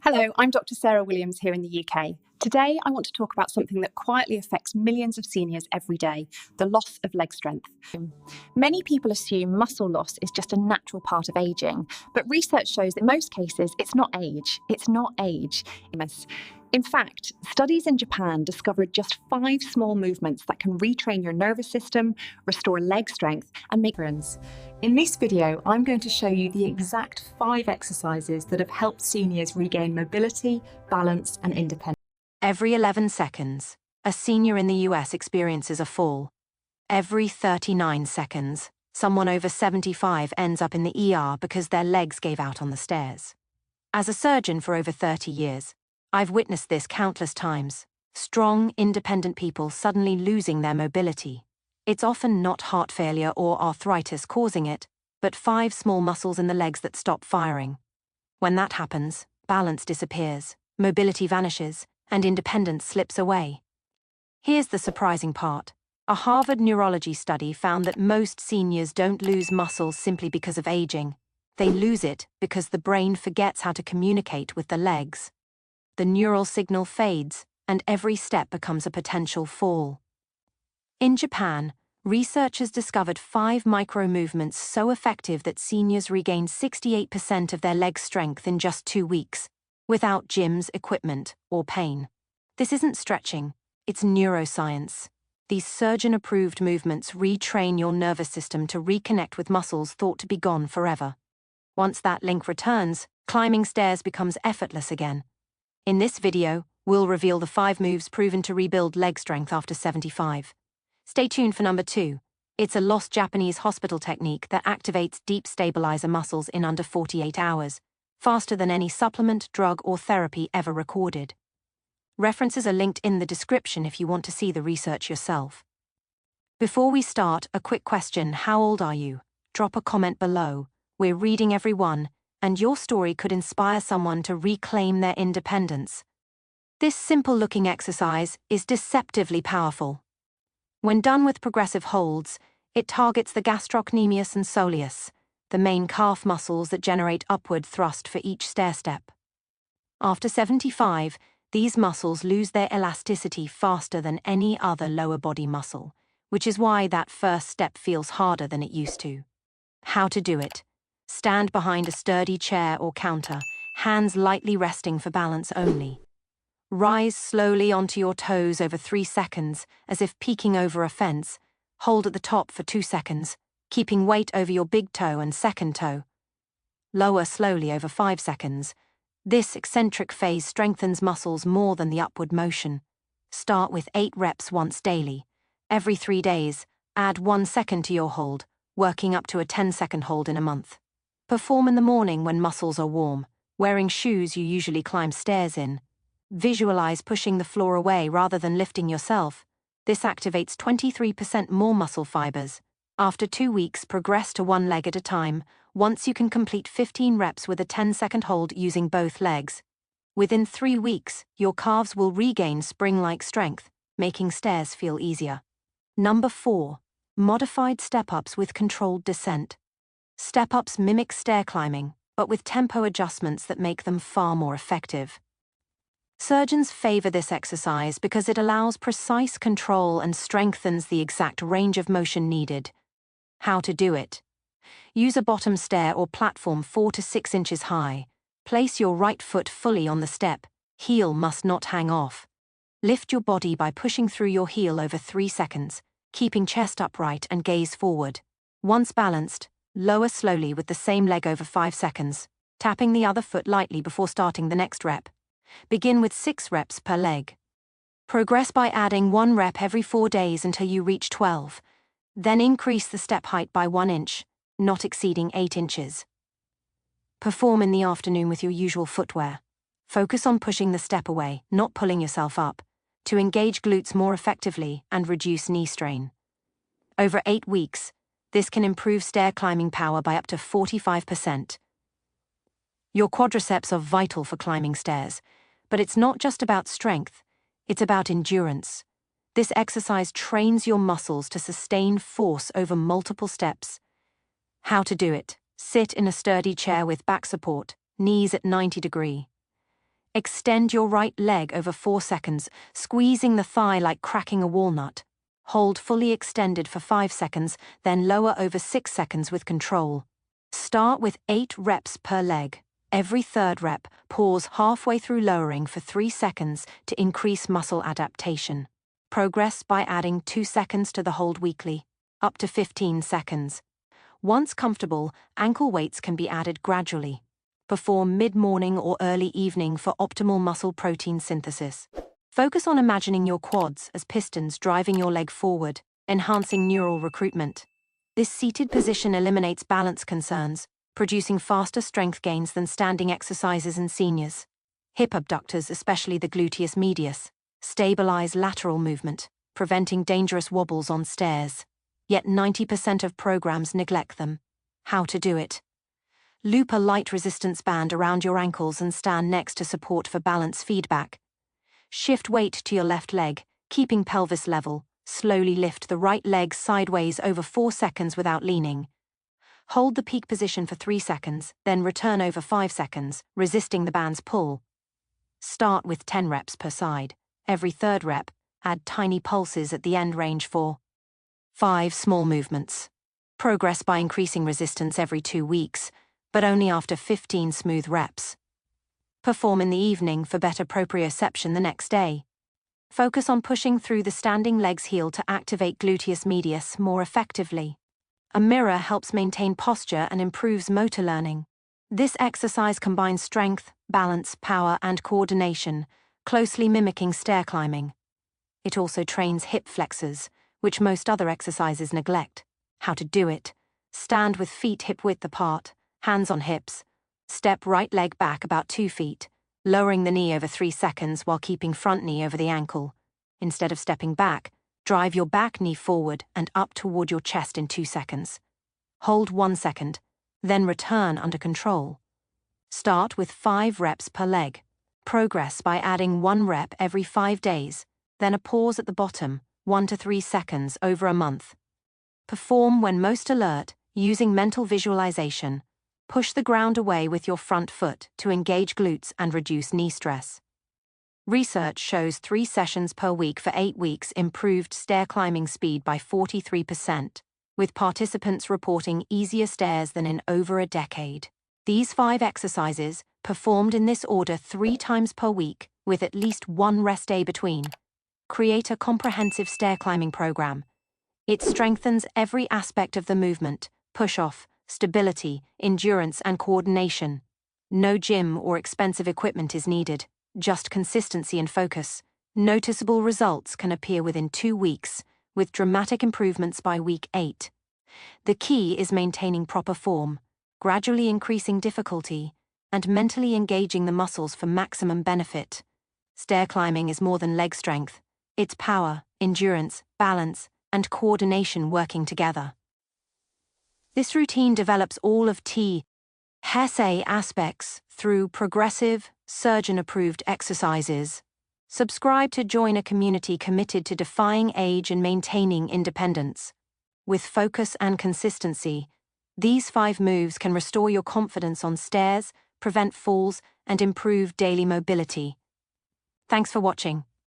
Hello, I'm Dr. Sarah Williams here in the UK. Today, I want to talk about something that quietly affects millions of seniors every day, the loss of leg strength. Many people assume muscle loss is just a natural part of aging, but research shows that in most cases, it's not age. In fact, studies in Japan discovered just 5 small movements that can retrain your nervous system, restore leg strength, and make runs. In this video, I'm going to show you the exact 5 exercises that have helped seniors regain mobility, balance, and independence. Every 11 seconds, a senior in the US experiences a fall. Every 39 seconds, someone over 75 ends up in the ER because their legs gave out on the stairs. As a surgeon for over 30 years, I've witnessed this countless times. Strong, independent people suddenly losing their mobility. It's often not heart failure or arthritis causing it, but 5 small muscles in the legs that stop firing. When that happens, balance disappears, mobility vanishes, and independence slips away. Here's the surprising part. A Harvard neurology study found that most seniors don't lose muscles simply because of aging. They lose it because the brain forgets how to communicate with the legs. The neural signal fades, and every step becomes a potential fall. In Japan, researchers discovered 5 micro-movements so effective that seniors regained 68% of their leg strength in just 2 weeks, without gyms, equipment, or pain. This isn't stretching, it's neuroscience. These surgeon-approved movements retrain your nervous system to reconnect with muscles thought to be gone forever. Once that link returns, climbing stairs becomes effortless again. In this video, we'll reveal the 5 moves proven to rebuild leg strength after 75. Stay tuned for number 2. It's a lost Japanese hospital technique that activates deep stabilizer muscles in under 48 hours, faster than any supplement, drug, or therapy ever recorded. References are linked in the description if you want to see the research yourself. Before we start, a quick question: how old are you? Drop a comment below. We're reading every one, and your story could inspire someone to reclaim their independence. This simple-looking exercise is deceptively powerful. When done with progressive holds, it targets the gastrocnemius and soleus, the main calf muscles that generate upward thrust for each stair step. After 75, these muscles lose their elasticity faster than any other lower body muscle, which is why that first step feels harder than it used to. How to do it? Stand behind a sturdy chair or counter, hands lightly resting for balance only. Rise slowly onto your toes over 3 seconds, as if peeking over a fence. Hold at the top for 2 seconds, keeping weight over your big toe and second toe. Lower slowly over 5 seconds. This eccentric phase strengthens muscles more than the upward motion. Start with 8 reps once daily. Every 3 days, add 1 second to your hold, working up to a 10-second hold in a month. Perform in the morning when muscles are warm, wearing shoes you usually climb stairs in. Visualize pushing the floor away rather than lifting yourself. This activates 23% more muscle fibers. After 2 weeks, progress to 1 leg at a time. Once you can complete 15 reps with a 10-second hold using both legs. Within 3 weeks, your calves will regain spring-like strength, making stairs feel easier. Number 4. Modified step-ups with controlled descent. Step-ups mimic stair climbing, but with tempo adjustments that make them far more effective. Surgeons favor this exercise because it allows precise control and strengthens the exact range of motion needed. How to do it? Use a bottom stair or platform 4 to 6 inches high. Place your right foot fully on the step. Heel must not hang off. Lift your body by pushing through your heel over 3 seconds, keeping chest upright and gaze forward. Once balanced, lower slowly with the same leg over 5 seconds, tapping the other foot lightly before starting the next rep. Begin with 6 reps per leg. Progress by adding 1 rep every 4 days until you reach 12. Then increase the step height by 1 inch, not exceeding 8 inches. Perform in the afternoon with your usual footwear. Focus on pushing the step away, not pulling yourself up, to engage glutes more effectively and reduce knee strain. Over 8 weeks, this can improve stair climbing power by up to 45%. Your quadriceps are vital for climbing stairs, but it's not just about strength, it's about endurance. This exercise trains your muscles to sustain force over multiple steps. How to do it? Sit in a sturdy chair with back support, knees at 90 degrees. Extend your right leg over 4 seconds, squeezing the thigh like cracking a walnut. Hold fully extended for 5 seconds, then lower over 6 seconds with control. Start with 8 reps per leg. Every third rep, pause halfway through lowering for 3 seconds to increase muscle adaptation. Progress by adding 2 seconds to the hold weekly, up to 15 seconds. Once comfortable, ankle weights can be added gradually. Perform mid-morning or early evening for optimal muscle protein synthesis. Focus on imagining your quads as pistons driving your leg forward, enhancing neural recruitment. This seated position eliminates balance concerns, producing faster strength gains than standing exercises in seniors. Hip abductors, especially the gluteus medius, stabilize lateral movement, preventing dangerous wobbles on stairs. Yet 90% of programs neglect them. How to do it? Loop a light resistance band around your ankles and stand next to support for balance feedback. Shift weight to your left leg, keeping pelvis level. Slowly lift the right leg sideways over 4 seconds without leaning. Hold the peak position for 3 seconds, then return over 5 seconds, resisting the band's pull. Start with 10 reps per side. Every third rep, add tiny pulses at the end range for 5 small movements. Progress by increasing resistance every 2 weeks, but only after 15 smooth reps. Perform in the evening for better proprioception the next day. Focus on pushing through the standing leg's heel to activate gluteus medius more effectively. A mirror helps maintain posture and improves motor learning. This exercise combines strength, balance, power, and coordination, closely mimicking stair climbing. It also trains hip flexors, which most other exercises neglect. How to do it? Stand with feet hip-width apart, hands on hips. Step right leg back about 2 feet, lowering the knee over 3 seconds while keeping front knee over the ankle. Instead of stepping back, drive your back knee forward and up toward your chest in 2 seconds. Hold 1 second, then return under control. Start with 5 reps per leg. Progress by adding 1 rep every 5 days, then a pause at the bottom, 1 to 3 seconds over a month. Perform when most alert, using mental visualization. Push the ground away with your front foot to engage glutes and reduce knee stress. Research shows 3 sessions per week for 8 weeks improved stair climbing speed by 43%, with participants reporting easier stairs than in over a decade. These 5 exercises, performed in this order 3 times per week, with at least 1 rest day between, create a comprehensive stair climbing program. It strengthens every aspect of the movement: push-off, stability, endurance, and coordination. No gym or expensive equipment is needed, just consistency and focus. Noticeable results can appear within 2 weeks, with dramatic improvements by week 8. The key is maintaining proper form, gradually increasing difficulty, and mentally engaging the muscles for maximum benefit. Stair climbing is more than leg strength. It's power, endurance, balance, and coordination working together. This routine develops all of HESE aspects through progressive, surgeon-approved exercises. Subscribe to join a community committed to defying age and maintaining independence. With focus and consistency, these 5 moves can restore your confidence on stairs, prevent falls, and improve daily mobility. Thanks for watching.